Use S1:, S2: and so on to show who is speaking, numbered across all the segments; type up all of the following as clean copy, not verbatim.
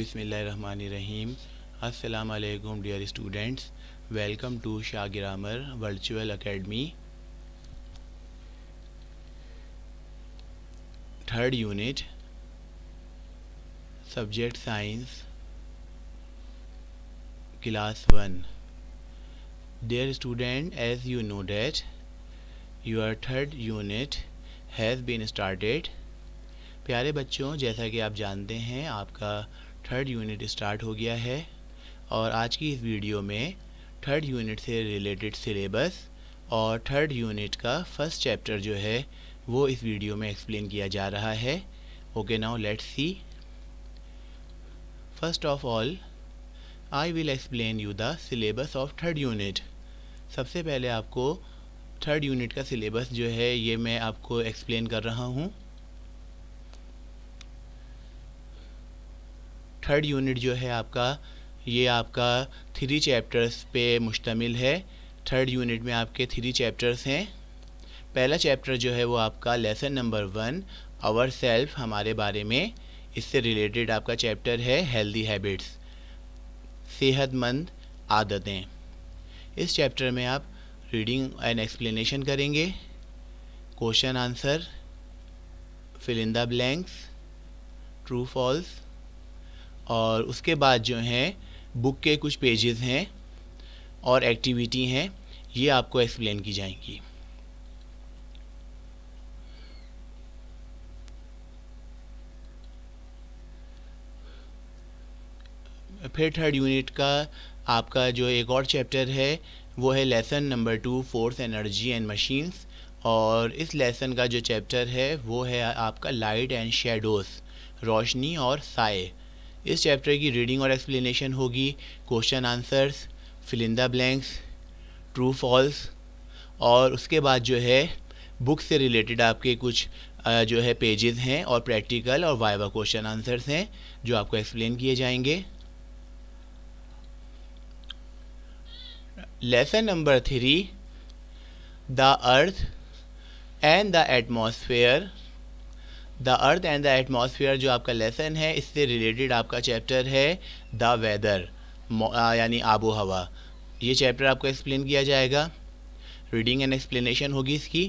S1: बिस्मिल्लाहिर्रहमानिर्रहीम। अस्सलाम वालेकुम dear students, welcome to Shah grammar virtual academy. Third unit, subject science, class 1। Dear student, as you know that your third unit has been started. प्यारे बच्चों, जैसा कि आप जानते हैं आपका थर्ड यूनिट स्टार्ट हो गया है और आज की इस वीडियो में थर्ड यूनिट से रिलेटेड सिलेबस और थर्ड यूनिट का फर्स्ट चैप्टर जो है वो इस वीडियो में एक्सप्लेन किया जा रहा है। Okay, now let's see. First of all I will explain you the syllabus of third unit. सबसे पहले आपको थर्ड यूनिट का सिलेबस जो है ये मैं आपको एक्सप्लेन कर रहा हूँ। थर्ड यूनिट जो है ये आपका 3 चैप्टर्स पे मुश्तमिल है। थर्ड यूनिट में आपके 3 चैप्टर्स हैं। पहला चैप्टर जो है वो आपका लेसन नंबर 1 आवर सेल्फ, हमारे बारे में, इससे रिलेटेड आपका चैप्टर है हेल्दी हैबिट्स, सेहतमंद आदतें। इस चैप्टर में आप रीडिंग एंड एक्सप्लेनेशन करेंगे, question answer, fill in the blanks, true false, और उसके बाद जो हैं बुक के कुछ पेजेस हैं और एक्टिविटी हैं, ये आपको एक्सप्लेन की जाएंगी। फिर थर्ड यूनिट का आपका जो एक और चैप्टर है वो है lesson number 2 force, energy and machines, और इस लेसन का जो चैप्टर है वो है आपका लाइट एंड शेडोज़, रोशनी और साए। इस चैप्टर की रीडिंग और एक्सप्लेनेशन होगी, question answers, fill in the blanks, true false, और उसके बाद जो है बुक से रिलेटेड आपके कुछ जो है पेजेस हैं और प्रैक्टिकल और वाइवा क्वेश्चन आंसर्स हैं जो आपको एक्सप्लेन किए जाएंगे। Lesson number 3 the earth and the atmosphere. The earth and the atmosphere जो आपका लेसन है, इससे रिलेटेड आपका चैप्टर है द वेदर, यानी आबो हवा। ये चैप्टर आपको एक्सप्लेन किया जाएगा, रीडिंग एंड एक्सप्लेनेशन होगी इसकी,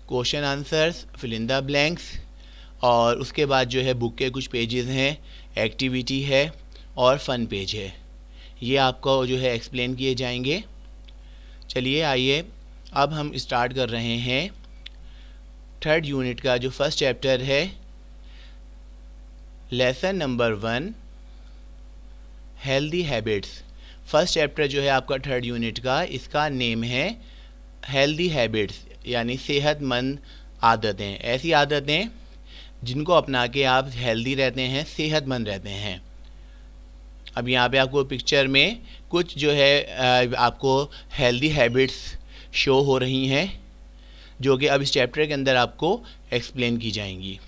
S1: question answers, fill in the blanks, और उसके बाद जो है बुक के कुछ पेजेस हैं, एक्टिविटी है और फन पेज है, ये आपको जो है एक्सप्लेन किए जाएंगे। चलिए आइए अब हम स्टार्ट कर रहे हैं थर्ड यूनिट का जो फर्स्ट चैप्टर है, lesson number 1 healthy habits. First chapter जो है आपका थर्ड यूनिट का, इसका नेम है हेल्दी हैबिट्स, यानी सेहतमंद आदतें, ऐसी आदतें जिनको अपना के आप हेल्दी रहते हैं, सेहतमंद रहते हैं। अब यहाँ पे आपको पिक्चर में कुछ जो है आपको हेल्दी हैबिट्स शो हो रही हैं जो कि अब इस चैप्टर के अंदर आपको एक्सप्लेन की जाएंगी।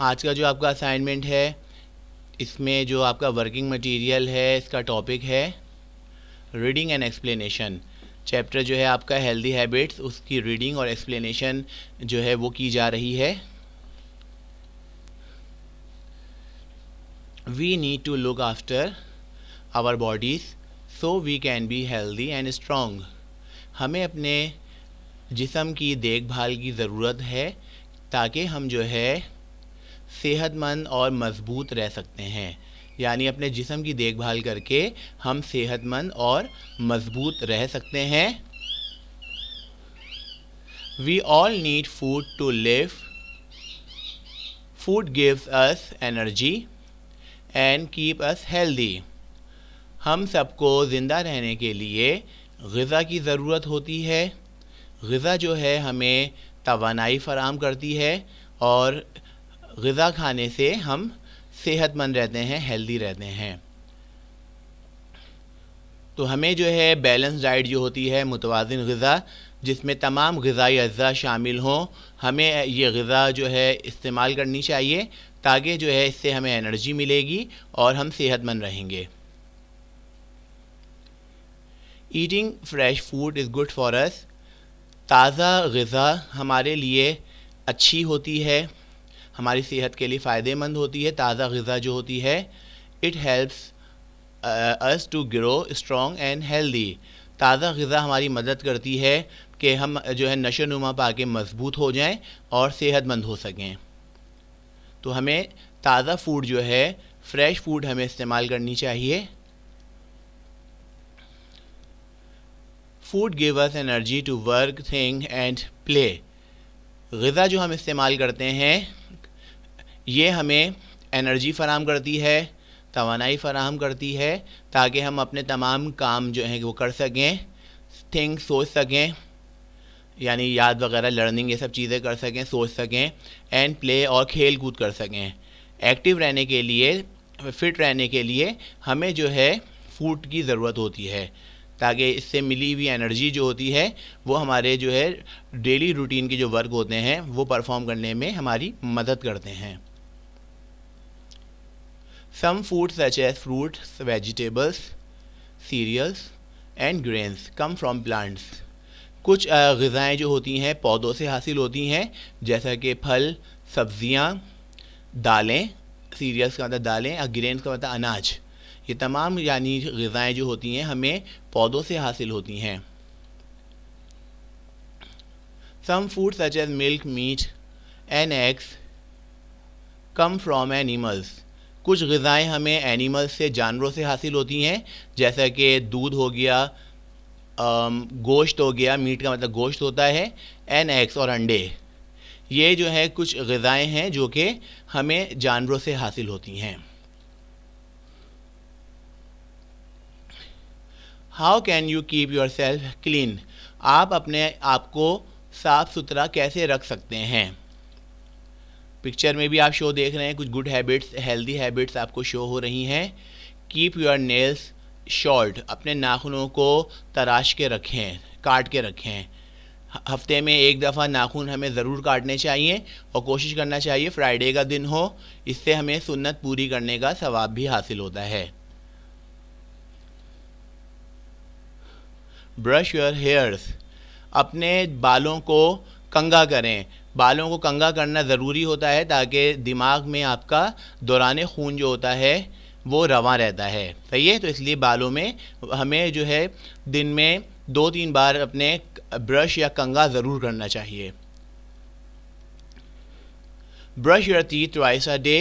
S1: आज का जो आपका असाइनमेंट है, इसमें जो आपका वर्किंग मटेरियल है, इसका टॉपिक है रीडिंग एंड एक्सप्लेनेशन। चैप्टर जो है आपका हेल्दी हैबिट्स, उसकी रीडिंग और एक्सप्लेनेशन जो है वो की जा रही है। We need to look after our bodies so we can be healthy and strong. हमें अपने जिस्म की देखभाल की ज़रूरत है ताकि हम जो है सेहतमंद और मज़बूत रह सकते हैं, यानी अपने जिस्म की देखभाल करके हम सेहतमंद और मज़बूत रह सकते हैं। We all need food to live. Food gives us energy and keep us healthy. हम सबको ज़िंदा रहने के लिए ग़िज़ा की ज़रूरत होती है। ग़िज़ा जो है हमें तवानाई फ़राहम करती है और ग़िज़ा खाने से हम सेहतमंद रहते हैं, हेल्दी रहते हैं। तो हमें जो है बैलेंस डाइट जो होती है, मुतवाज़िन ग़िज़ा, जिसमें तमाम ग़िज़ाई अज्जा शामिल हों, हमें ये ग़िज़ा जो है इस्तेमाल करनी चाहिए ताकि जो है इससे हमें एनर्जी मिलेगी और हम सेहतमंद रहेंगे। Eating fresh food is good for us. ताज़ा ग़िज़ा हमारे लिए अच्छी होती है, हमारी सेहत के लिए फ़ायदेमंद होती है। ताज़ा ग़िज़ा जो होती है, it helps us to grow strong and healthy. ताज़ा ग़िज़ा हमारी मदद करती है कि हम जो है नशोनुमा पा के मज़बूत हो जाएं और सेहतमंद हो सकें। तो हमें ताज़ा फूड जो है, फ्रेश फूड हमें इस्तेमाल करनी चाहिए। Food give us energy to work, think and play. ग़िज़ा जो हम इस्तेमाल करते हैं ये हमें एनर्जी फ़राहम करती है, तवानाई फ़राहम करती है, ताकि हम अपने तमाम काम जो हैं वो कर सकें, थिंक सोच सकें, यानी याद वगैरह लर्निंग ये सब चीज़ें कर सकें, सोच सकें, एंड प्ले और खेल कूद कर सकें। एक्टिव रहने के लिए, फ़िट रहने के लिए हमें जो है फूड की ज़रूरत होती है, ताकि इससे मिली हुई एनर्जी जो होती है वो हमारे जो है डेली रूटीन के जो वर्क होते हैं वो परफॉर्म करने में हमारी मदद करते हैं। Some food such as fruits, vegetables, cereals and grains come from plants. कुछ ग़िज़ाएँ जो होती हैं पौधों से हासिल होती हैं, जैसा कि फल, सब्ज़ियाँ, दालें, सीरियल्स का मतलब दालें और ग्रेन्स का मतलब अनाज। ये तमाम यानी ग़िज़ाएँ जो होती हैं हमें पौधों से हासिल होती हैं। Some food such as milk, meat and eggs come from animals. कुछ ग़िज़ाएँ हमें एनिमल्स से, जानवरों से हासिल होती हैं, जैसा कि दूध हो गया, गोश्त हो गया, मीट का मतलब गोश्त होता है, एंड एग्स और अंडे। ये जो है कुछ ग़िज़ाएँ हैं जो कि हमें जानवरों से हासिल होती हैं। How can you keep your self clean. आप अपने आप को साफ़ सुथरा कैसे रख सकते हैं। पिक्चर में भी आप शो देख रहे हैं, कुछ गुड हैबिट्स, हेल्दी हैबिट्स आपको शो हो रही हैं। Keep your nails short. अपने नाखूनों को तराश के रखें, काट के रखें। हफ्ते में एक दफ़ा नाखून हमें ज़रूर काटने चाहिए और कोशिश करना चाहिए फ्राइडे का दिन हो, इससे हमें सुन्नत पूरी करने का सवाब भी हासिल होता है। Brush your hairs. अपने बालों को कंघा करें। बालों को कंघा करना ज़रूरी होता है ताकि दिमाग में आपका दौरान खून जो होता है वो रवां रहता है, सही है। तो इसलिए बालों में हमें जो है दिन में 2-3 बार अपने ब्रश या कंघा ज़रूर करना चाहिए। Brush your teeth twice a day.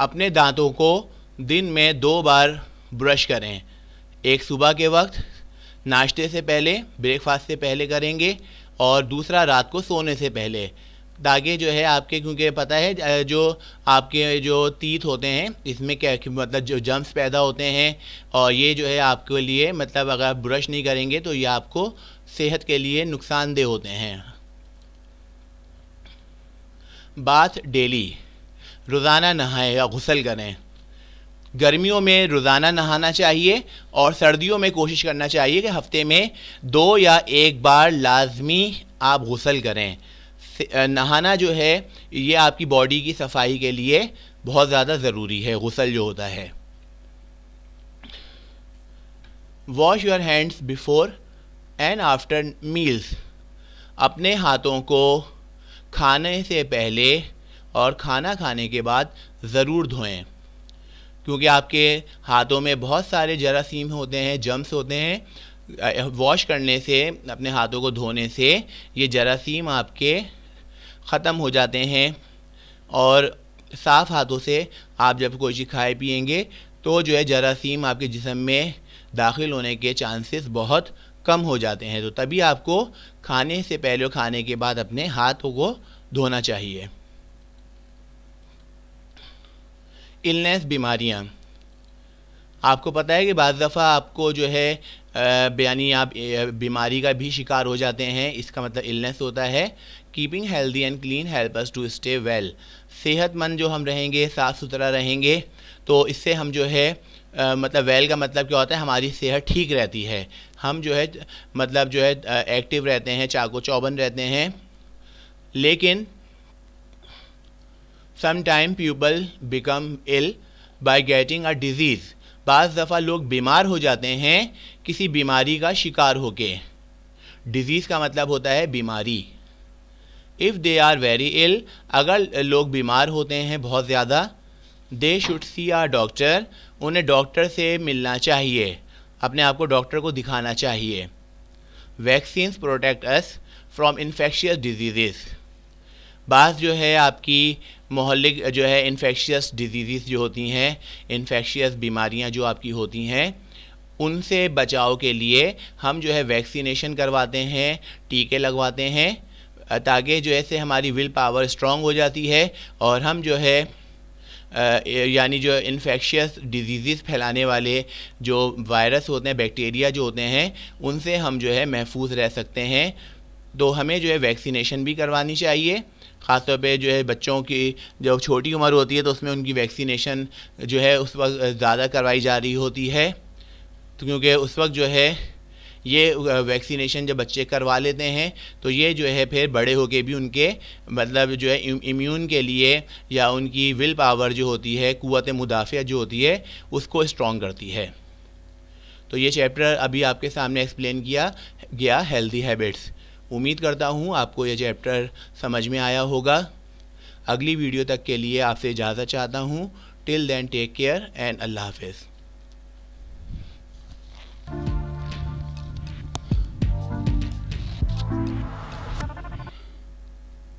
S1: अपने दांतों को दिन में 2 बार ब्रश करें। एक सुबह के वक्त नाश्ते से पहले, ब्रेकफास्ट से पहले करेंगे, और दूसरा रात को सोने से पहले, ताकि जो है आपके, क्योंकि पता है जो आपके जो टीथ होते हैं इसमें क्या मतलब जो जर्म्स पैदा होते हैं, और ये जो है आपके लिए मतलब अगर आप ब्रश नहीं करेंगे तो ये आपको सेहत के लिए नुकसानदेह होते हैं। Bath daily. रोज़ाना नहाएं या गुस्ल करें। गर्मियों में रोज़ाना नहाना चाहिए और सर्दियों में कोशिश करना चाहिए कि हफ्ते में 2 या 1 बार लाजमी आप गुस्ल करें। नहाना जो है ये आपकी बॉडी की सफाई के लिए बहुत ज़्यादा ज़रूरी है, गुस्ल जो होता है। Wash your hands before and after meals. अपने हाथों को खाने से पहले और खाना खाने के बाद ज़रूर धोएं, क्योंकि आपके हाथों में बहुत सारे जरासीम होते हैं, जर्म्स होते हैं। वॉश करने से, अपने हाथों को धोने से ये जरासीम आपके ख़त्म हो जाते हैं, और साफ़ हाथों से आप जब कोई चीज़ खाए पिएंगे तो जो है जरासीम आपके जिस्म में दाखिल होने के चांसेस बहुत कम हो जाते हैं। तो तभी आपको खाने से पहले और खाने के बाद अपने हाथों को धोना चाहिए। इलनेस, बीमारियाँ। आपको पता है कि बाज़ दफ़ा आपको जो है यानी आप बीमारी का भी शिकार हो जाते हैं, इसका मतलब इलनेस होता है। Keeping healthy and clean help us to stay well. सेहतमंद जो हम रहेंगे, साफ़ सुथरा रहेंगे, तो इससे हम जो है मतलब वेल का मतलब क्या होता है, हमारी सेहत ठीक रहती है, हम जो है मतलब जो है एक्टिव रहते हैं, चाको चौबंद रहते हैं। लेकिन sometime people become ill by getting a disease. बाज़ दफ़ा लोग बीमार हो जाते हैं किसी बीमारी का शिकार होके। डिजीज़ का मतलब होता है बीमारी। If they are very ill, अगर लोग बीमार होते हैं बहुत ज़्यादा, they should see our doctor, उन्हें डॉक्टर से मिलना चाहिए, अपने आप को डॉक्टर को दिखाना चाहिए। Vaccines protect us from infectious disease, बाज़ जो है आपकी मोहल्लिक जो है इन्फेक्शियस डिजीज़ जो होती हैं, इन्फेक्शियस बीमारियां जो आपकी होती हैं, उनसे बचाव के लिए हम जो है वैक्सीनेशन करवाते हैं, टीके लगवाते हैं, ताकि जो है से हमारी विल पावर स्ट्रॉन्ग हो जाती है और हम जो है यानी जो इन्फेक्शियस डिजीज़ फैलाने वाले जो वायरस होते हैं, बैक्टीरिया जो होते हैं, उनसे हम जो है महफूज रह सकते हैं। तो हमें जो है वैक्सीनेशन भी करवानी चाहिए, ख़ासतौर पे जो है बच्चों की जब छोटी उम्र होती है तो उसमें उनकी वैक्सीनेशन जो है उस वक्त ज़्यादा करवाई जा रही होती है, तो क्योंकि उस वक्त जो है ये वैक्सीनेशन जब बच्चे करवा लेते हैं तो ये जो है फिर बड़े होके भी उनके मतलब जो है इम्यून के लिए या उनकी विल पावर जो होती है, क़ुव्वत मुदाफ़ियत जो होती है, उसको स्ट्रॉन्ग करती है। तो ये चैप्टर अभी आपके सामने एक्सप्लेन किया गया, हेल्दी हैबिट्स। उम्मीद करता हूँ आपको ये चैप्टर समझ में आया होगा। अगली वीडियो तक के लिए आपसे इजाज़त चाहता हूँ। Till then take care and अल्लाह हाफ़िज़।